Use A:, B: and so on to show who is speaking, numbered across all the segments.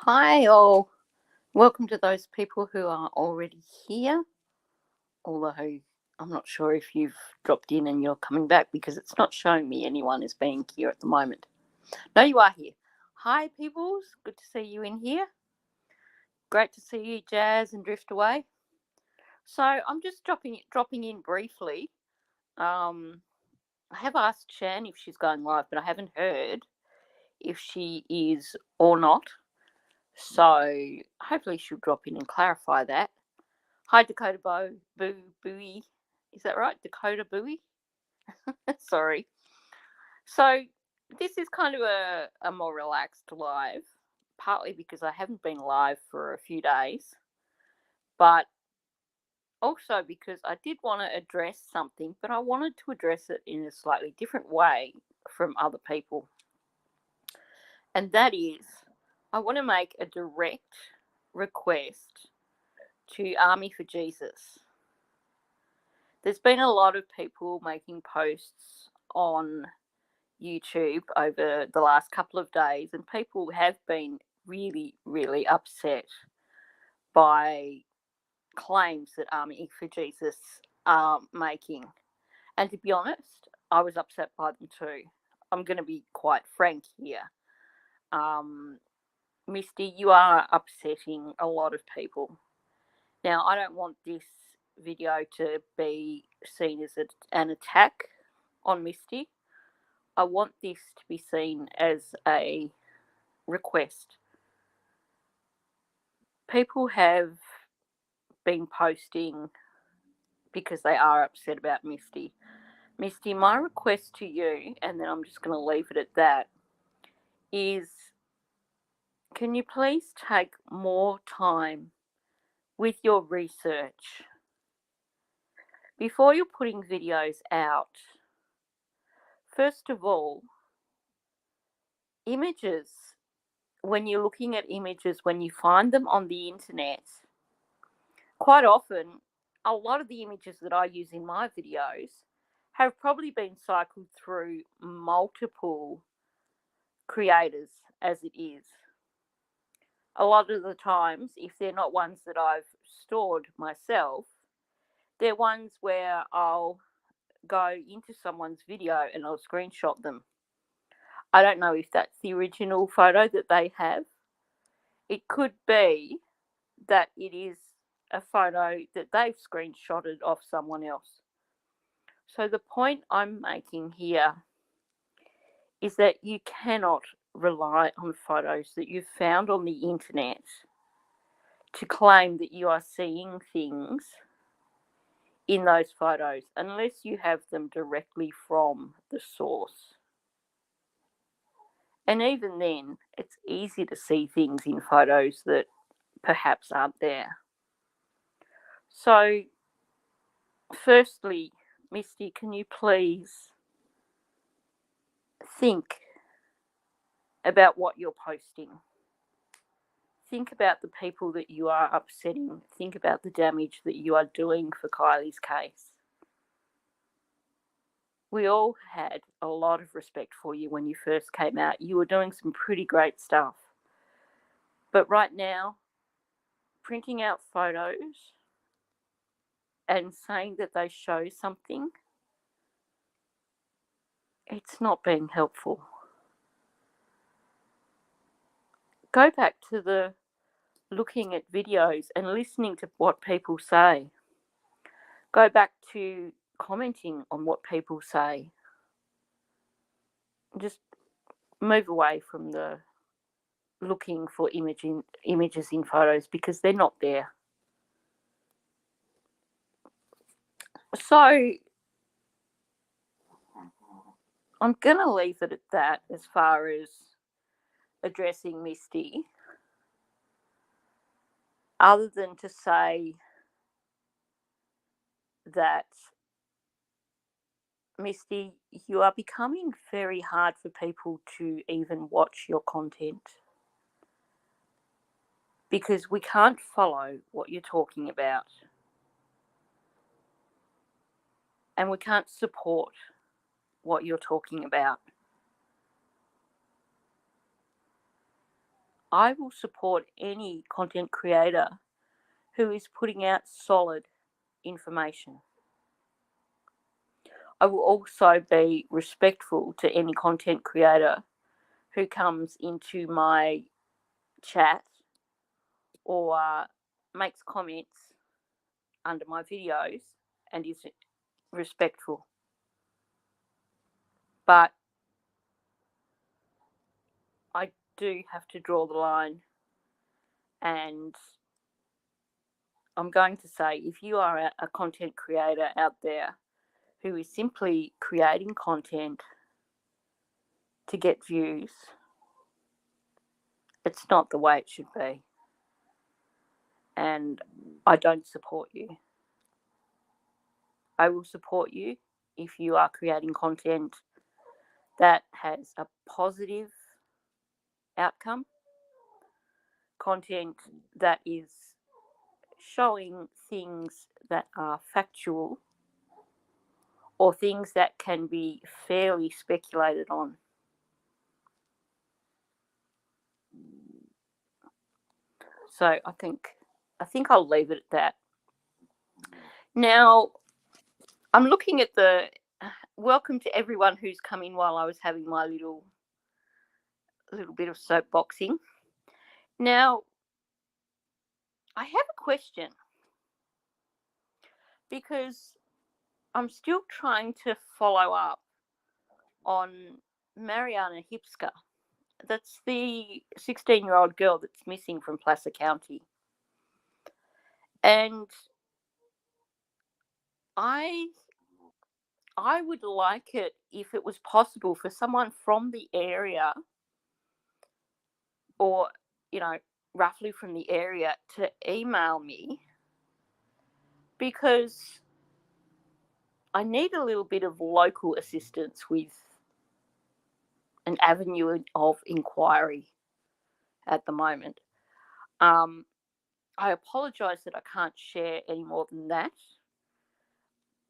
A: Hi, all. Welcome to those people who are already here. Although I'm not sure if you've dropped in and you're coming back because it's not showing me anyone as being here at the moment. No, you are here. Hi, peoples. Good to see you in here. Great to see you, Jazz and Drift Away. So I'm just dropping in briefly. I have asked Shan if she's going live, but I haven't heard if she is or not. So hopefully she'll drop in and clarify that. Hi, Dakota Bowie. Is that right? Dakota Bowie? Sorry. So, this is kind of a more relaxed live, partly because I haven't been live for a few days, but also because I did want to address something, but I wanted to address it in a slightly different way from other people. And that is, I want to make a direct request to Army for Jesus. There's been a lot of people making posts on YouTube over the last couple of days, and people have been really, really upset by claims that Army for Jesus are making. And to be honest, I was upset by them too. I'm going to be quite frank here. Misty, you are upsetting a lot of people. Now, I don't want this video to be seen as an attack on Misty. I want this to be seen as a request. People have been posting because they are upset about Misty. Misty, my request to you, and then I'm just going to leave it at that, is can you please take more time with your research before you're putting videos out? First of all, images, when you're looking at images, when you find them on the internet, quite often, a lot of the images that I use in my videos have probably been cycled through multiple creators as it is. A lot of the times, if they're not ones that I've stored myself, they're ones where I'll go into someone's video and I'll screenshot them. I don't know if that's the original photo that they have. It could be that it is a photo that they've screenshotted off someone else. So the point I'm making here is that you cannot rely on photos that you've found on the internet to claim that you are seeing things in those photos unless you have them directly from the source. And even then, it's easy to see things in photos that perhaps aren't there. So, firstly, Misty, can you please think about what you're posting? Think about the people that you are upsetting. Think about the damage that you are doing for Kylie's case. We all had a lot of respect for you when you first came out. You were doing some pretty great stuff. But right now, printing out photos and saying that they show something, it's not being helpful. Go back to the looking at videos and listening to what people say. Go back to commenting on what people say. Just move away from the looking for images in photos because they're not there. So I'm going to leave it at that as far as addressing Misty, other than to say that, Misty, you are becoming very hard for people to even watch your content because we can't follow what you're talking about and we can't support what you're talking about. I will support any content creator who is putting out solid information. I will also be respectful to any content creator who comes into my chat or makes comments under my videos and is respectful. But I do have to draw the line, and I'm going to say, if you are a content creator out there who is simply creating content to get views, it's not the way it should be. And I don't support you. I will support you if you are creating content that has a positive outcome, content that is showing things that are factual or things that can be fairly speculated on. So I think I'll leave it at that. Now, I'm looking at the welcome to everyone who's come in while I was having my little bit of soapboxing. Now, I have a question because I'm still trying to follow up on Mariana Hipska. That's the 16-year-old girl that's missing from Placer County. And I would like it if it was possible for someone from the area, or, roughly from the area, to email me, because I need a little bit of local assistance with an avenue of inquiry at the moment. I apologise that I can't share any more than that,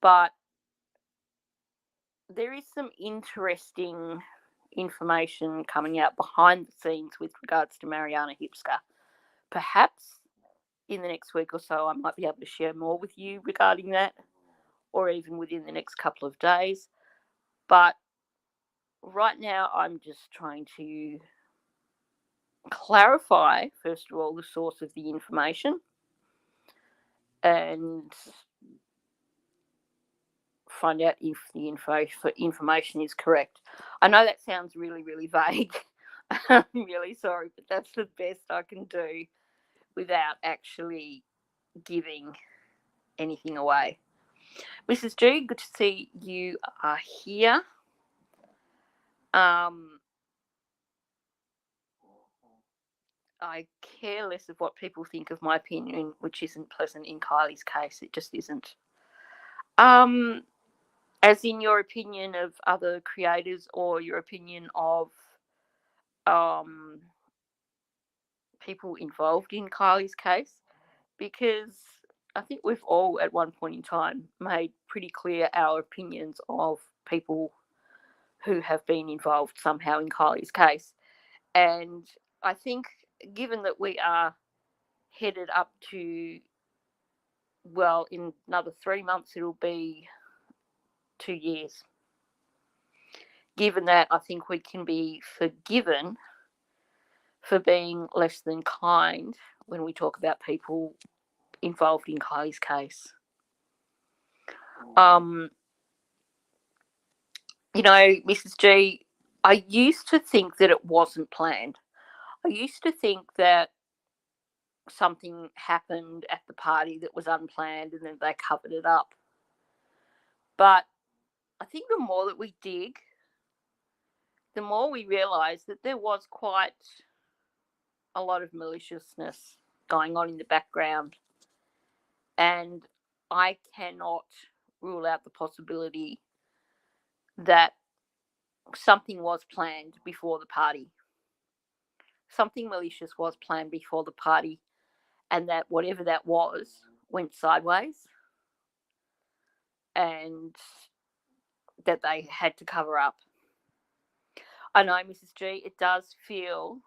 A: but there is some interesting information coming out behind the scenes with regards to Mariana Hipska. Perhaps in the next week or so I might be able to share more with you regarding that, or even within the next couple of days. But right now I'm just trying to clarify, first of all, the source of the information and find out if the information is correct. I know that sounds really, really vague. I'm really sorry, but that's the best I can do without actually giving anything away. Mrs. G, good to see you are here. I care less of what people think of my opinion, which isn't pleasant in Kylie's case. It just isn't. As in your opinion of other creators, or your opinion of people involved in Kylie's case? Because I think we've all at one point in time made pretty clear our opinions of people who have been involved somehow in Kylie's case. And I think, given that we are headed up to, well, in another 3 months it'll be 2 years. Given that, I think we can be forgiven for being less than kind when we talk about people involved in Kylie's case. Mrs. G, I used to think that it wasn't planned. I used to think that something happened at the party that was unplanned and then they covered it up. But I think the more that we dig, the more we realise that there was quite a lot of maliciousness going on in the background. And I cannot rule out the possibility that something was planned before the party. Something malicious was planned before the party, and that whatever that was went sideways, and that they had to cover up. I know, Mrs. G, it does feel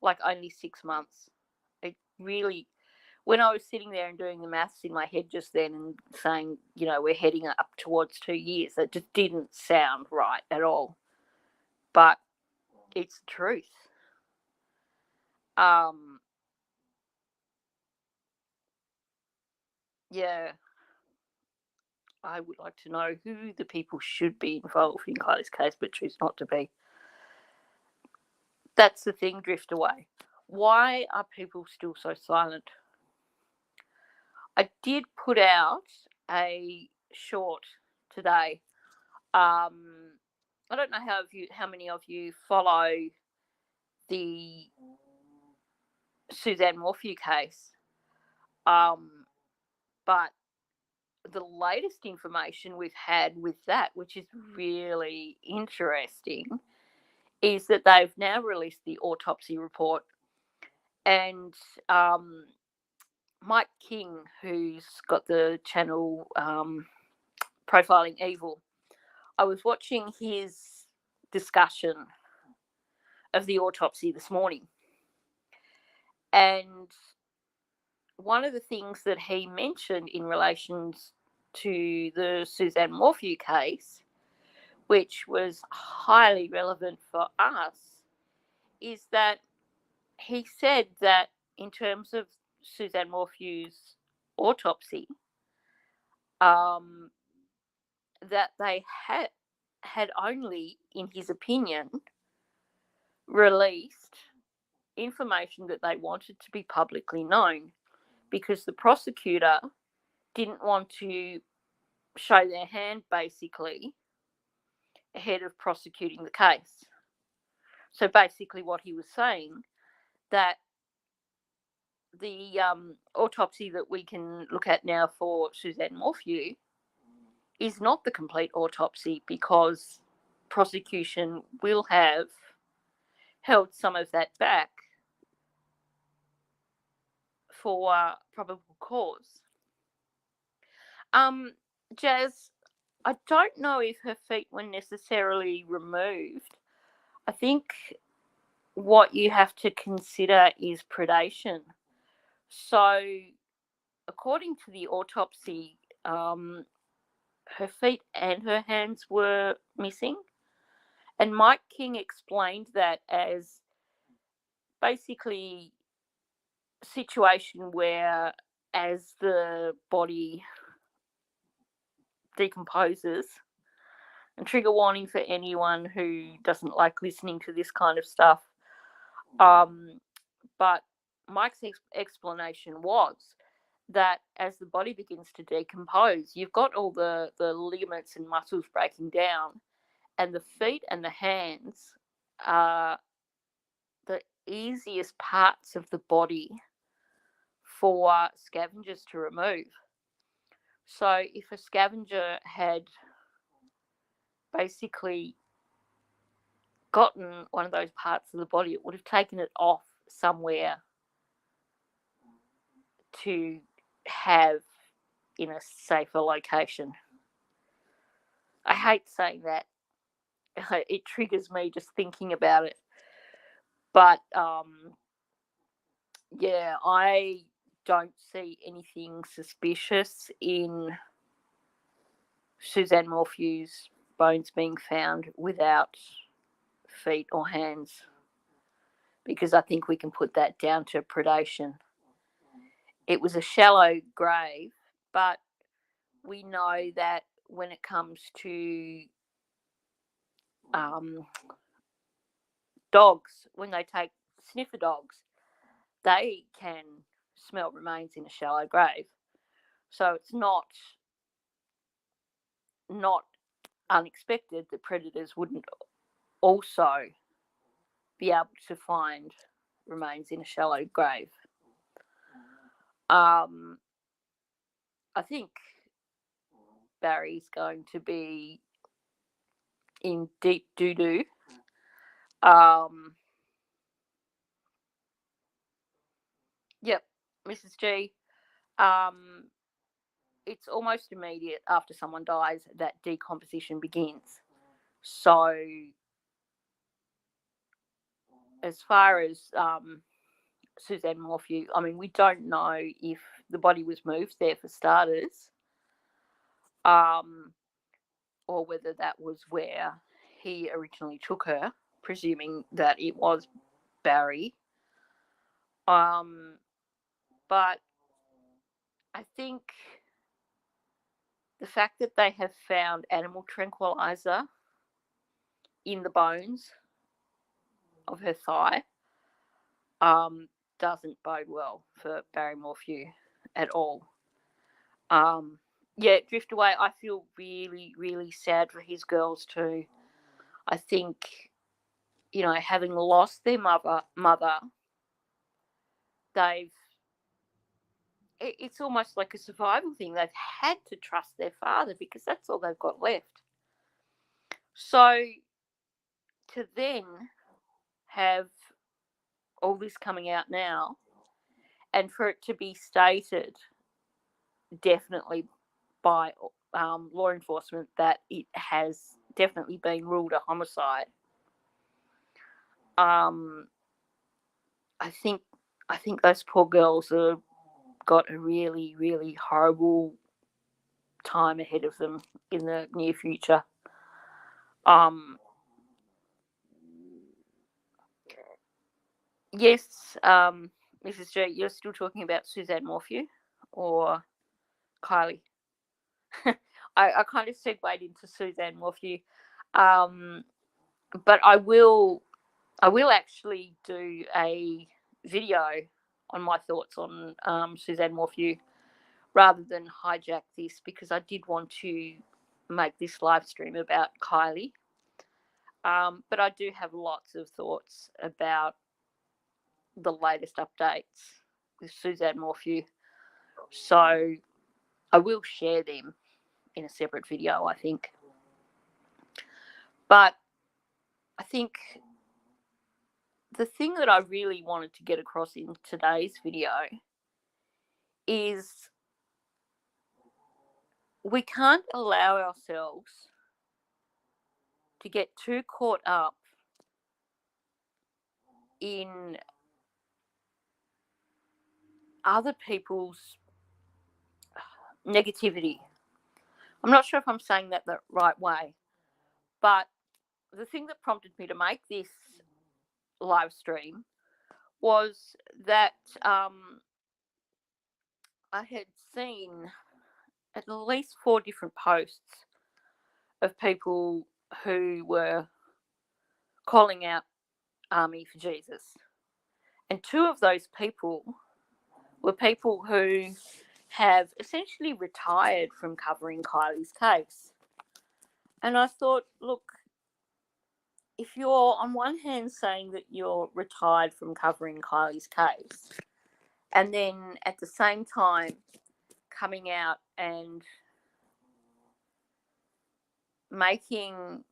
A: like only 6 months. It really, when I was sitting there and doing the maths in my head just then and saying, we're heading up towards 2 years, that just didn't sound right at all. But it's the truth. Yeah, I would like to know who the people should be involved in Kylie's case but choose not to be. That's the thing, drift away. Why are people still so silent? I did put out a short today. I don't know how many of you follow the Suzanne Morphew case, but the latest information we've had with that, which is really interesting, is that they've now released the autopsy report. And Mike King, who's got the channel Profiling Evil, I was watching his discussion of the autopsy this morning. And one of the things that he mentioned in relation to the Suzanne Morphew case, which was highly relevant for us, is that he said that in terms of Suzanne Morphew's autopsy, that they had only, in his opinion, released information that they wanted to be publicly known because the prosecutor didn't want to show their hand, basically, ahead of prosecuting the case. So basically what he was saying, that the autopsy that we can look at now for Suzanne Morphew is not the complete autopsy because prosecution will have held some of that back for probable cause. Jazz, I don't know if her feet were necessarily removed. I think what you have to consider is predation. So, according to the autopsy, her feet and her hands were missing. And Mike King explained that as basically a situation where, as the body decomposes, and trigger warning for anyone who doesn't like listening to this kind of stuff, but Mike's explanation was that as the body begins to decompose, you've got all the ligaments and muscles breaking down, and the feet and the hands are the easiest parts of the body for scavengers to remove. So if a scavenger had basically gotten one of those parts of the body, it would have taken it off somewhere to have in a safer location. I hate saying that. It triggers me just thinking about it. But yeah, I don't see anything suspicious in Suzanne Morphew's bones being found without feet or hands, because I think we can put that down to predation. It was a shallow grave, but we know that when it comes to dogs, when they take sniffer dogs, they can smell remains in a shallow grave. So it's not unexpected that predators wouldn't also be able to find remains in a shallow grave. I think Barry's going to be in deep doo-doo. Yep, Mrs. G. It's almost immediate after someone dies that decomposition begins. So as far as Suzanne Morphew, I mean, we don't know if the body was moved there for starters, or whether that was where he originally took her, presuming that it was Barry. But I think the fact that they have found animal tranquilizer in the bones of her thigh doesn't bode well for Barry Morphew at all. Yeah, Drift Away, I feel really, really sad for his girls too. I think, having lost their mother, they've it's almost like a survival thing. They've had to trust their father because that's all they've got left. So to then have all this coming out now, and for it to be stated definitely by law enforcement that it has definitely been ruled a homicide, I think those poor girls have got a really, really horrible time ahead of them in the near future. Yes, Mrs. J, you're still talking about Suzanne Morphew or Kylie? I kind of segued into Suzanne Morphew, but I will actually do a video on my thoughts on Suzanne Morphew rather than hijack this, because I did want to make this live stream about Kylie. But I do have lots of thoughts about the latest updates with Suzanne Morphew. So I will share them in a separate video, I think. But I think the thing that I really wanted to get across in today's video is we can't allow ourselves to get too caught up in other people's negativity. I'm not sure if I'm saying that the right way, but the thing that prompted me to make this live stream was that I had seen at least 4 different posts of people who were calling out Army for Jesus. And 2 of those people were people who have essentially retired from covering Kylie's case. And I thought, look, if you're on one hand saying that you're retired from covering Kylie's case, and then at the same time coming out and making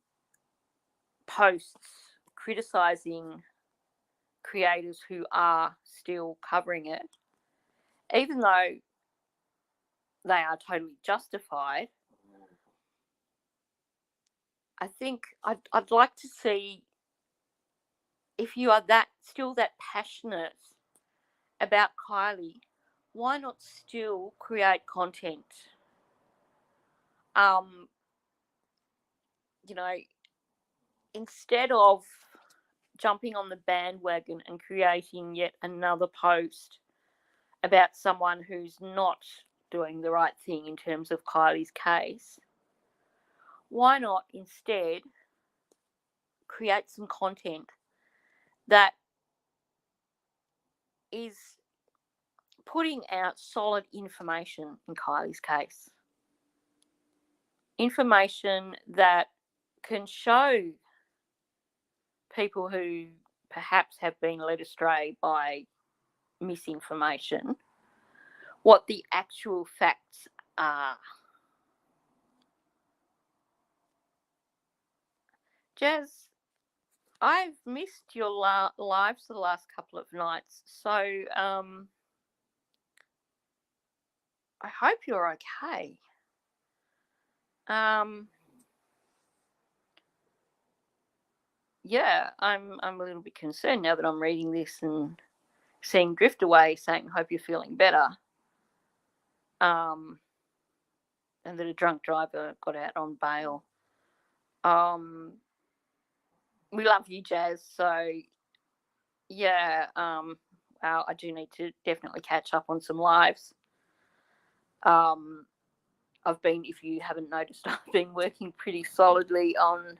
A: posts criticizing creators who are still covering it, even though they are totally justified, I think I'd like to see, if you are still that passionate about Kylie, why not still create content? Instead of jumping on the bandwagon and creating yet another post about someone who's not doing the right thing in terms of Kylie's case, why not instead create some content that is putting out solid information in Kylie's case? Information that can show people who perhaps have been led astray by misinformation what the actual facts are. Jazz, I've missed your lives the last couple of nights, so I hope you're okay. yeah, I'm a little bit concerned now that I'm reading this and seeing Drift Away saying, "Hope you're feeling better," and that a drunk driver got out on bail. Um, we love you, Jazz. So yeah, well, I do need to definitely catch up on some lives. Um, if you haven't noticed, I've been working pretty solidly on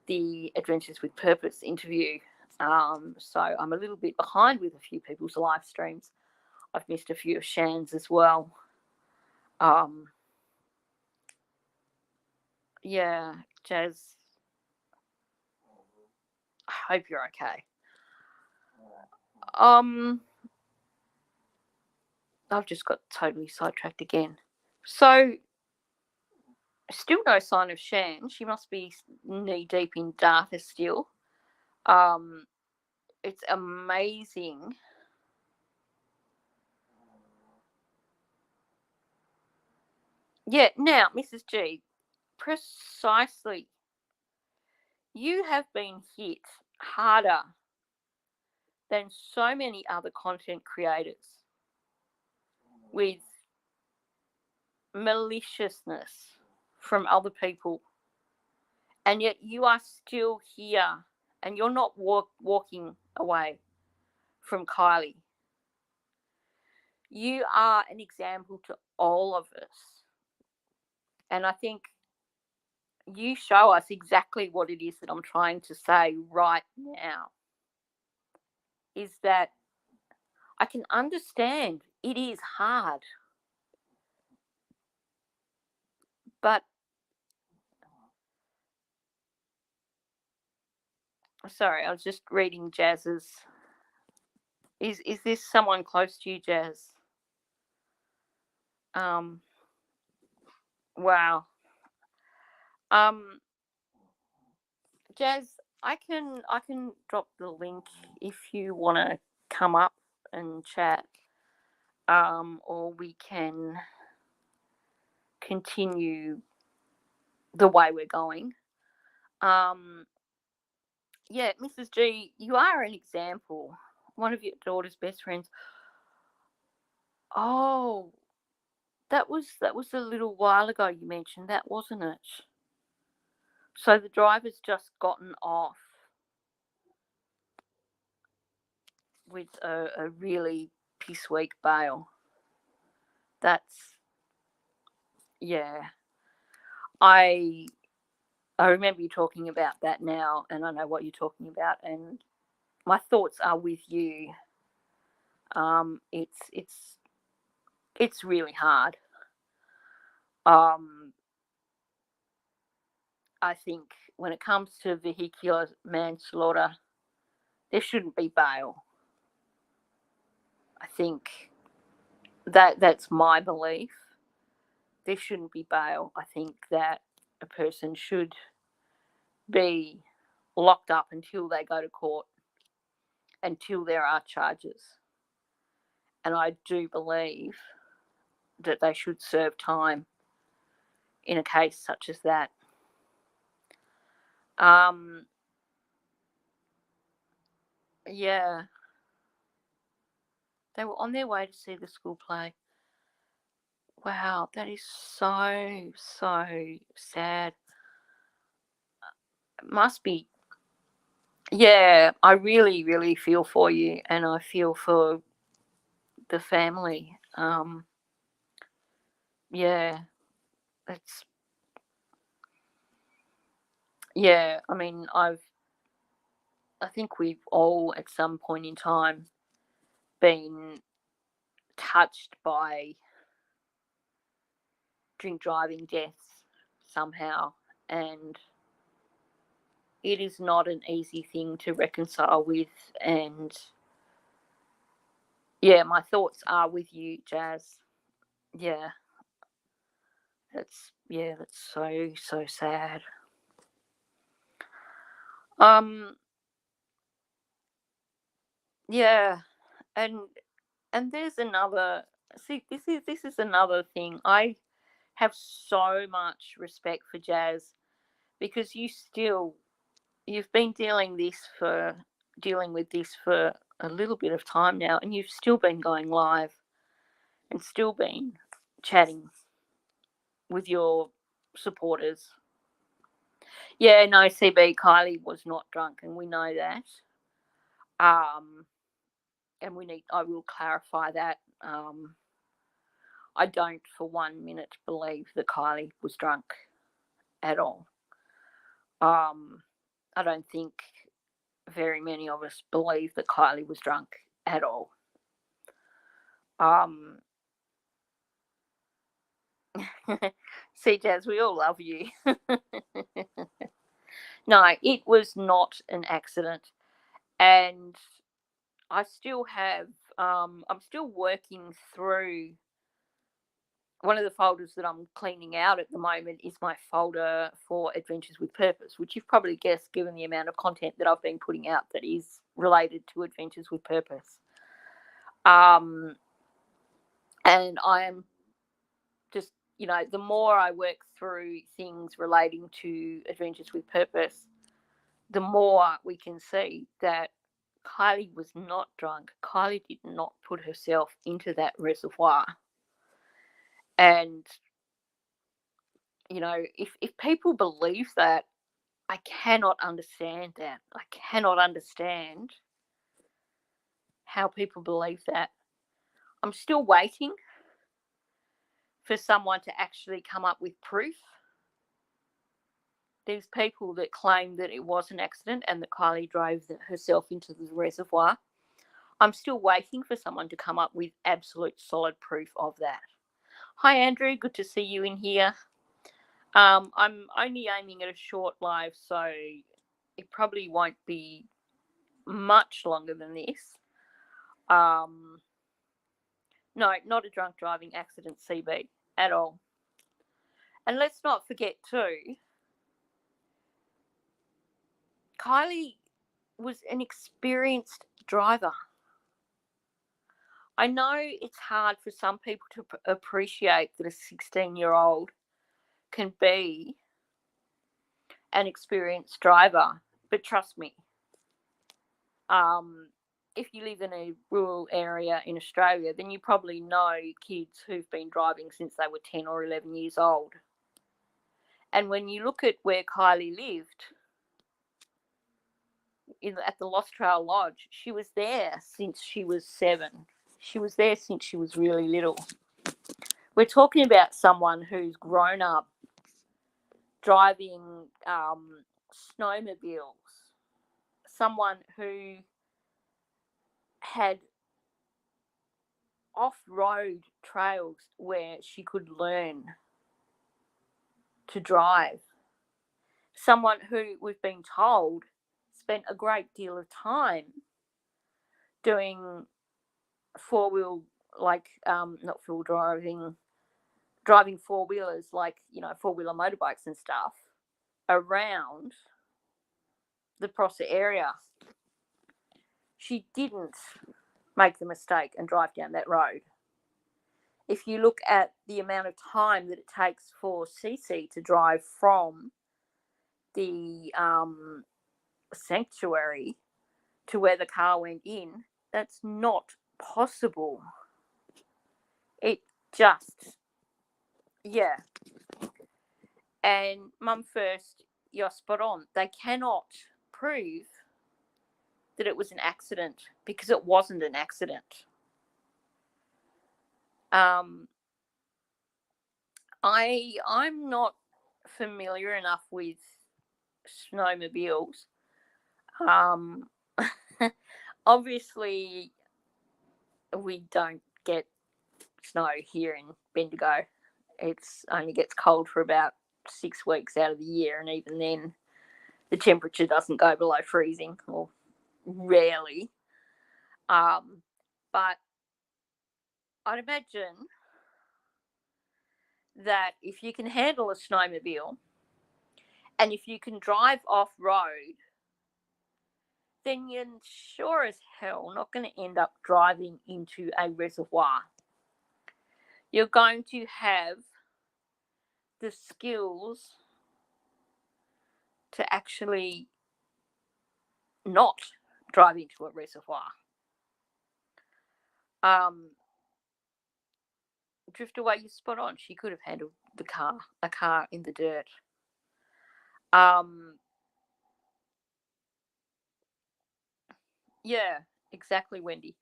A: the Adventures with Purpose interview. So I'm a little bit behind with a few people's live streams. I've missed a few of Shan's as well. Yeah, Jazz, I hope you're okay. I've just got totally sidetracked again. So, still no sign of Shan. She must be knee deep in data still. Um, it's amazing. Yeah, now, Mrs. G, precisely. You have been hit harder than so many other content creators with maliciousness from other people, and yet you are still here and you're not walking away from Kylie. You are an example to all of us, and I think you show us exactly what it is that I'm trying to say right now, is that I can understand it is hard, but sorry, I was just reading Jazz's. Is this someone close to you, Jazz? Um, wow. Um, Jazz, I can drop the link if you want to come up and chat. Or we can continue the way we're going. Um, yeah, Mrs. G, you are an example. One of your daughter's best friends. Oh, that was a little while ago. You mentioned that, wasn't it? So the driver's just gotten off with a really piss weak bail. That's yeah. I I remember you talking about that now, and I know what you're talking about, and my thoughts are with you. It's really hard. Um, I think when it comes to vehicular manslaughter, there shouldn't be bail. I think that's my belief. There shouldn't be bail. I think that a person should be locked up until they go to court, until there are charges. And I do believe that they should serve time in a case such as that. Um, yeah, they were on their way to see the school play. Wow, that is so, so sad. It must be. Yeah, I really, really feel for you, and I feel for the family. Yeah, it's. Yeah, I mean, I think we've all at some point in time been touched by drink driving deaths somehow, and it is not an easy thing to reconcile with. And yeah, my thoughts are with you, Jazz. Yeah, that's so, so sad. Um, yeah, and there's another. See, this is another thing. I have so much respect for Jazz because you still you've been dealing with this for a little bit of time now, and you've still been going live and still been chatting with your supporters. Yeah, no, CB, Kylie was not drunk, and we know that. And I will clarify that. I don't for 1 minute believe that Kylie was drunk at all. I don't think very many of us believe that Kylie was drunk at all. See, Jazz, we all love you. No, it was not an accident. And I still have, I'm still working through one of the folders that I'm cleaning out at the moment is my folder for Adventures with Purpose, which you've probably guessed given the amount of content that I've been putting out that is related to Adventures with Purpose. And I am just, the more I work through things relating to Adventures with Purpose, the more we can see that Kylie was not drunk. Kylie did not put herself into that reservoir. And, if people believe that, I cannot understand that. I cannot understand how people believe that. I'm still waiting for someone to actually come up with proof. There's people that claim that it was an accident and that Kylie drove herself into the reservoir. I'm still waiting for someone to come up with absolute solid proof of that. Hi, Andrew. Good to see you in here. I'm only aiming at a short live, so it probably won't be much longer than this. No, not a drunk driving accident, CB, at all. And let's not forget too, Kylie was an experienced driver. I know it's hard for some people to appreciate that a 16-year-old can be an experienced driver, but trust me, if you live in a rural area in Australia, then you probably know kids who've been driving since they were 10 or 11 years old. And when you look at where Kylie lived, at the Lost Trail Lodge, she was there since she was 7. She was there since she was really little. We're talking about someone who's grown up driving snowmobiles, someone who had off-road trails where she could learn to drive, someone who we've been told spent a great deal of time doing four-wheel, not full driving four-wheelers, four-wheeler motorbikes and stuff around the Prosser area. She didn't make the mistake and drive down that road. If you look at the amount of time that it takes for Cece to drive from the sanctuary to where the car went in, that's not possible. It just, yeah. And Mum First, you're spot on. They cannot prove that it was an accident because it wasn't an accident. I'm not familiar enough with snowmobiles. Obviously, we don't get snow here in Bendigo. It's only gets cold for about 6 weeks out of the year, and even then, the temperature doesn't go below freezing, or rarely. But I'd imagine that if you can handle a snowmobile and if you can drive off-road, then you're sure as hell not going to end up driving into a reservoir. You're going to have the skills to actually not drive into a reservoir. Drift away, you're spot on. She could have handled a car in the dirt. Yeah, exactly, Wendy.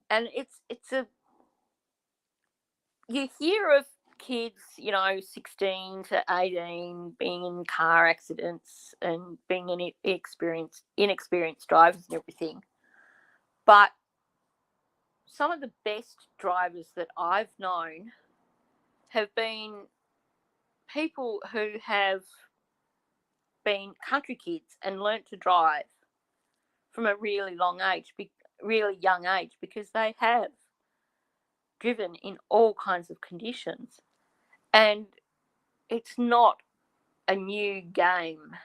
A: And you hear of kids, 16 to 18 being in car accidents and being inexperienced drivers and everything. But some of the best drivers that I've known have been people who have been country kids and learnt to drive from a really young age, because they have driven in all kinds of conditions. And it's not a new game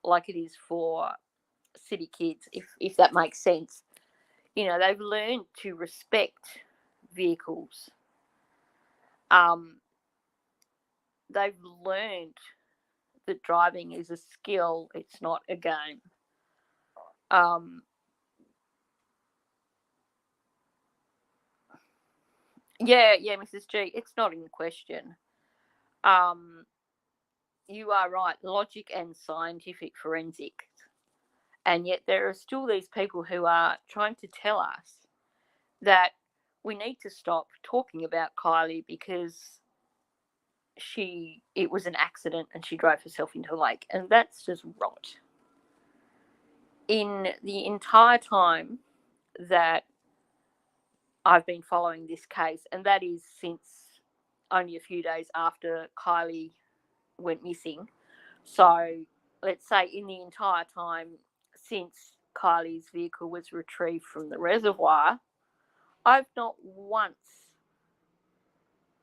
A: like it is for city kids, if that makes sense. They've learned to respect vehicles. They've learned that driving is a skill, it's not a game. Yeah, Mrs. G, it's not in question. You are right, logic and scientific forensics. And yet there are still these people who are trying to tell us that we need to stop talking about Kylie because it was an accident and she drove herself into a lake. And that's just rot. In the entire time that I've been following this case, and that is since only a few days after Kylie went missing. So let's say in the entire time since Kylie's vehicle was retrieved from the reservoir, I've not once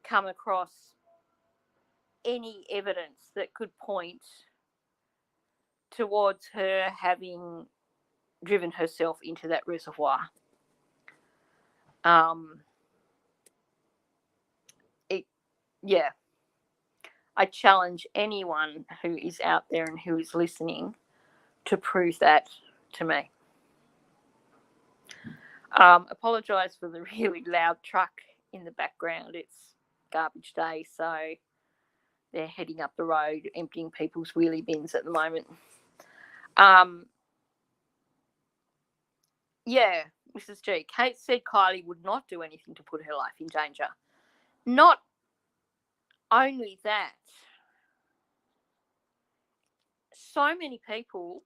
A: come across any evidence that could point towards her having driven herself into that reservoir. I challenge anyone who is out there and who is listening to prove that to me. Apologise for the really loud truck in the background. It's garbage day, so they're heading up the road, emptying people's wheelie bins at the moment. Yeah, Mrs. G. Kate said Kylie would not do anything to put her life in danger. Not only that, so many people,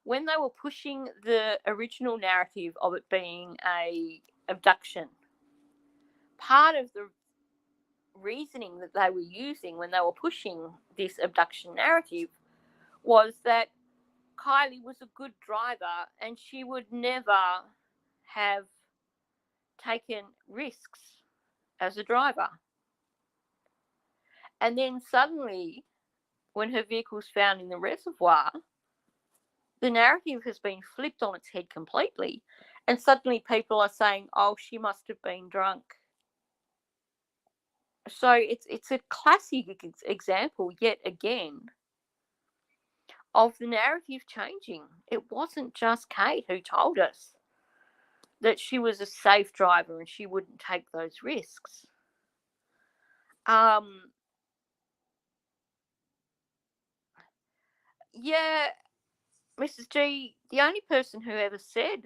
A: when they were pushing the original narrative of it being a abduction, part of the reasoning that they were using when they were pushing this abduction narrative was that Kylie was a good driver and she would never have taken risks as a driver. And then suddenly, when her vehicle's found in the reservoir, the narrative has been flipped on its head completely. And suddenly people are saying, oh, she must have been drunk. So it's a classic example, yet again, of the narrative changing. It wasn't just Kate who told us that she was a safe driver and she wouldn't take those risks. Yeah, Mrs. G, the only person who ever said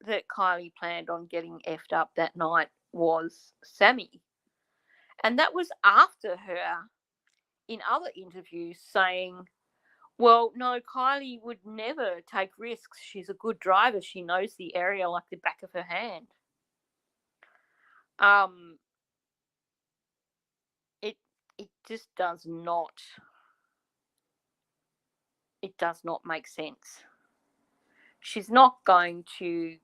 A: that Kylie planned on getting effed up that night was Sammy. And that was after her, in other interviews, saying, well, no, Kylie would never take risks. She's a good driver. She knows the area like the back of her hand. It just does not make sense. She's not going to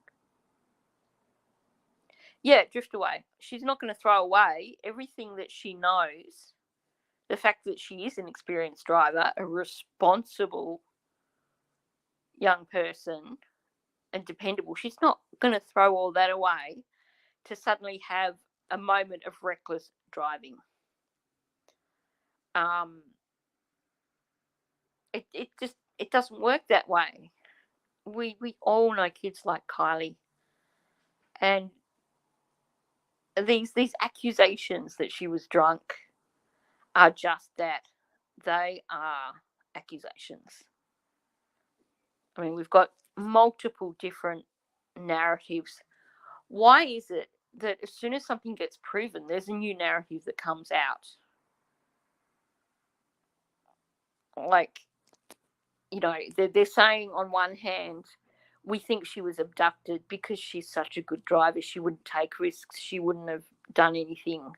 A: drift away. She's not going to throw away everything that she knows. The fact that she is an experienced driver, a responsible young person and dependable, she's not going to throw all that away to suddenly have a moment of reckless driving. It just it doesn't work that way. We all know kids like Kylie, and these accusations that she was drunk are just that. They are accusations. I mean, we've got multiple different narratives. Why is it that as soon as something gets proven, there's a new narrative that comes out? Like, they're saying on one hand, we think she was abducted because she's such a good driver. She wouldn't take risks. She wouldn't have done anything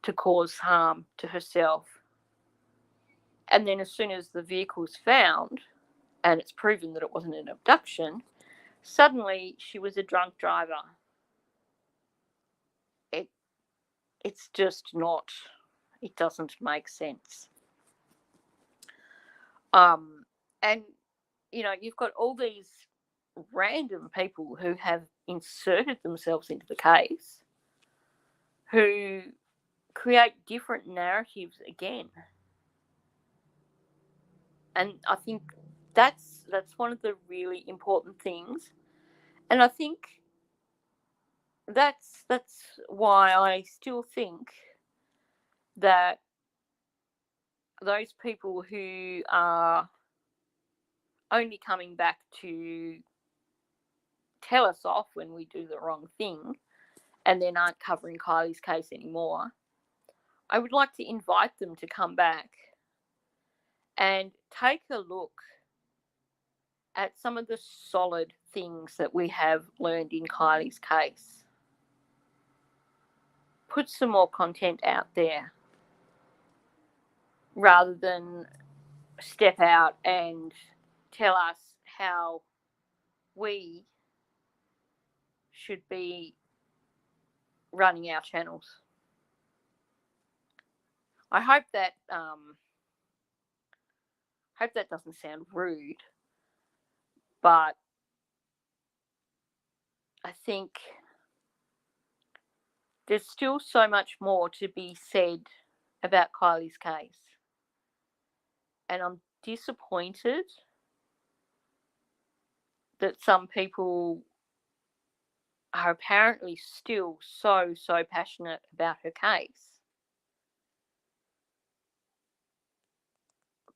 A: to cause harm to herself. And then as soon as the vehicle's found and it's proven that it wasn't an abduction, suddenly she was a drunk driver. It's just not, it doesn't make sense. And, you've got all these random people who have inserted themselves into the case who create different narratives again. And I think that's one of the really important things. And I think that's why I still think that those people who are only coming back to tell us off when we do the wrong thing and then aren't covering Kylie's case anymore, I would like to invite them to come back and take a look at some of the solid things that we have learned in Kylie's case. Put some more content out there rather than step out and tell us how we should be running our channels. I hope that doesn't sound rude, but I think there's still so much more to be said about Kylie's case. And I'm disappointed that some people are apparently still so passionate about her case,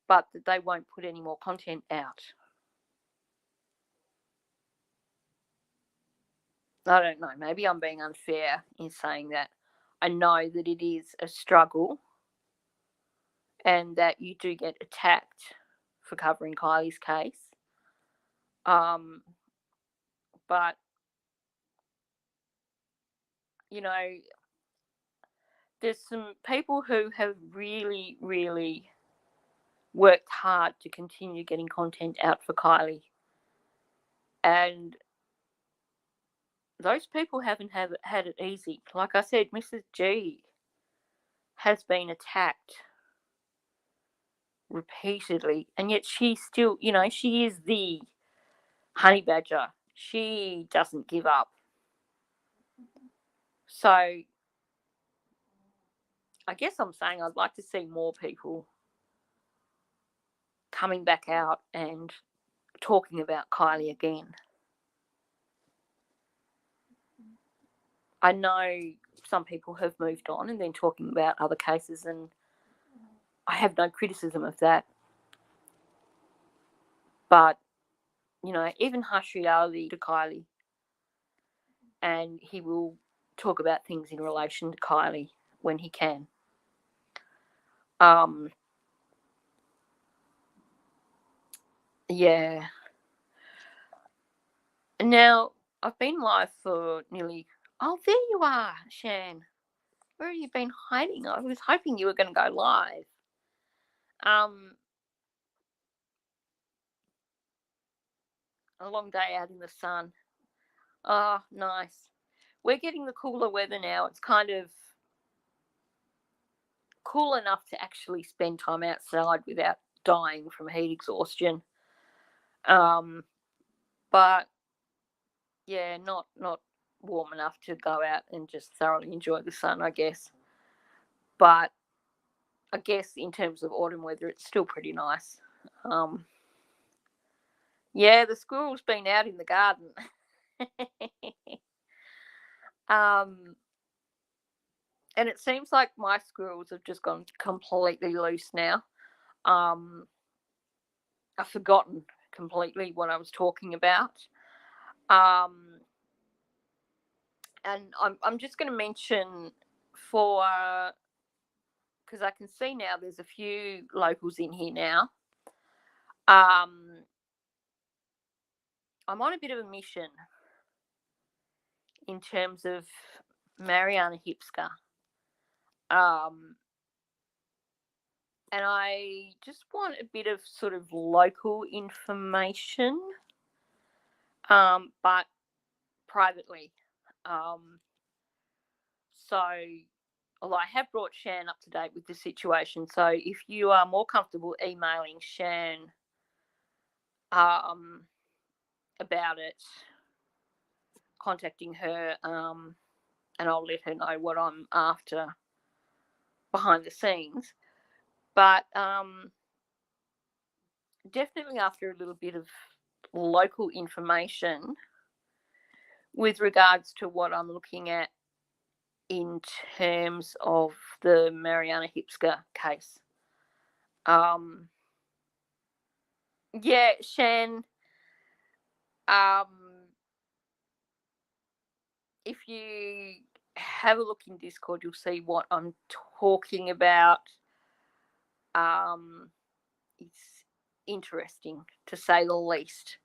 A: but that they won't put any more content out. I don't know, maybe I'm being unfair in saying that. I know that it is a struggle and that you do get attacked for covering Kylie's case. But, there's some people who have really, really worked hard to continue getting content out for Kylie. And those people haven't had it easy. Like I said, Mrs. G has been attacked repeatedly, and yet she still, she is the honey badger. She doesn't give up. So I guess I'm saying I'd like to see more people coming back out and talking about Kylie again. I know some people have moved on and then talking about other cases, and I have no criticism of that. But, even Hush Reality to Kylie, and he will talk about things in relation to Kylie when he can. Yeah. Now, I've been live for nearly... Oh, there you are, Shan. Where have you been hiding? I was hoping you were going to go live. A long day out in the sun. Oh, nice. We're getting the cooler weather now. It's kind of cool enough to actually spend time outside without dying from heat exhaustion. But yeah, not warm enough to go out and just thoroughly enjoy the sun, I guess. But I guess in terms of autumn weather, it's still pretty nice. Yeah, the squirrel's been out in the garden. um, and it seems like my squirrels have just gone completely loose now. I've forgotten completely what I was talking about. Um, and I'm just going to mention for because I can see now there's a few locals in here now. I'm on a bit of a mission in terms of Mariana Hipska. And I just want a bit of sort of local information, but privately. So, although I have brought Shan up to date with the situation, so if you are more comfortable emailing Shan about it, contacting her, and I'll let her know what I'm after behind the scenes. But definitely after a little bit of local information with regards to what I'm looking at in terms of the Mariana Hipska case. Yeah, Shan, if you have a look in Discord, you'll see what I'm talking about. It's interesting, to say the least.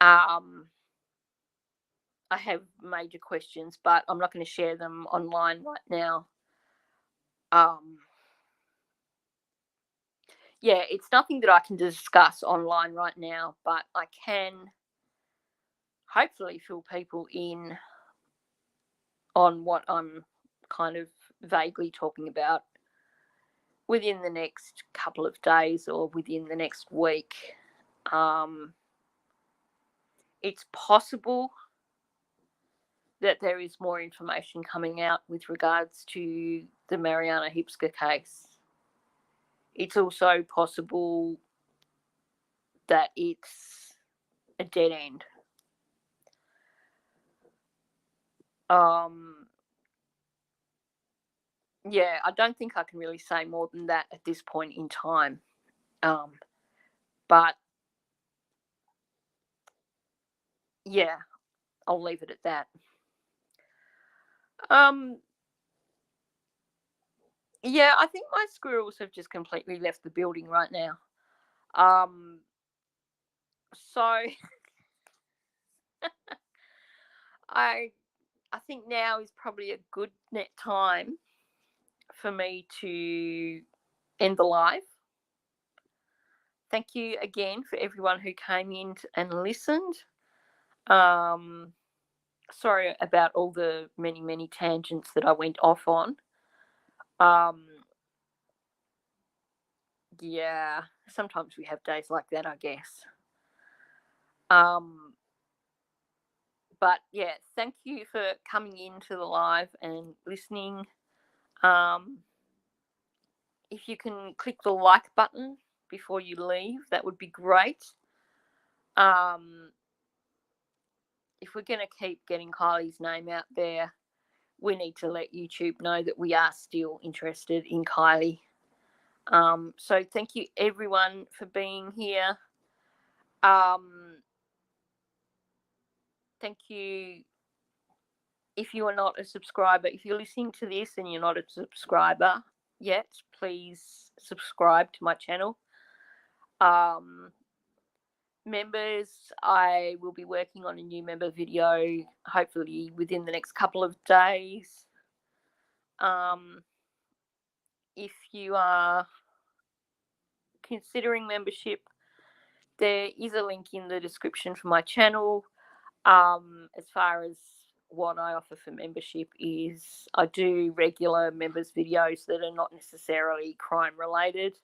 A: I have major questions, but I'm not going to share them online right now. Yeah, it's nothing that I can discuss online right now, but I can hopefully fill people in on what I'm kind of vaguely talking about within the next couple of days or within the next week. It's possible that there is more information coming out with regards to the Mariana Hipska case. It's also possible that it's a dead end. Yeah, I don't think I can really say more than that at this point in time. But yeah, I'll leave it at that. Yeah, I think my squirrels have just completely left the building right now. So I think now is probably a good net time for me to end the live. Thank you again for everyone who came in and listened. Sorry about all the many tangents that I went off on. Yeah, sometimes we have days like that, I guess. But yeah, thank you for coming into the live and listening. If you can click the like button before you leave, that would be great. If we're going to keep getting Kylie's name out there, we need to let YouTube know that we are still interested in Kylie. So thank you everyone for being here. Thank you. If you are not a subscriber, if you're listening to this and you're not a subscriber yet, please subscribe to my channel. Members, I will be working on a new member video, hopefully within the next couple of days. If you are considering membership, there is a link in the description for my channel. As far as what I offer for membership is I do regular members videos that are not necessarily crime related.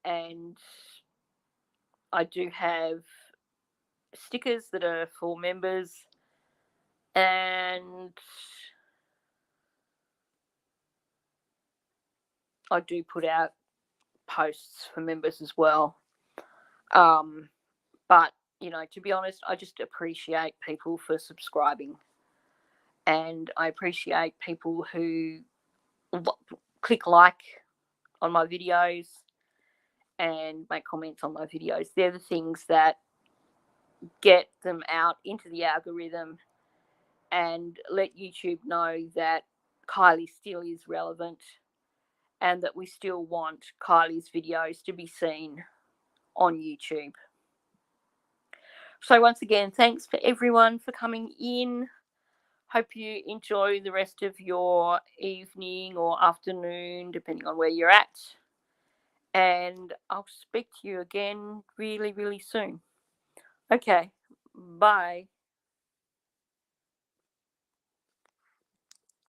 A: And I do have stickers that are for members, and I do put out posts for members as well. But, you know, to be honest, I just appreciate people for subscribing. And I appreciate people who click like on my videos and make comments on my videos. They're the things that get them out into the algorithm and let YouTube know that Kylie still is relevant and that we still want Kylie's videos to be seen on YouTube. So once again, thanks for everyone for coming in. Hope you enjoy the rest of your evening or afternoon, depending on where you're at. And I'll speak to you again really, really soon. Okay, bye.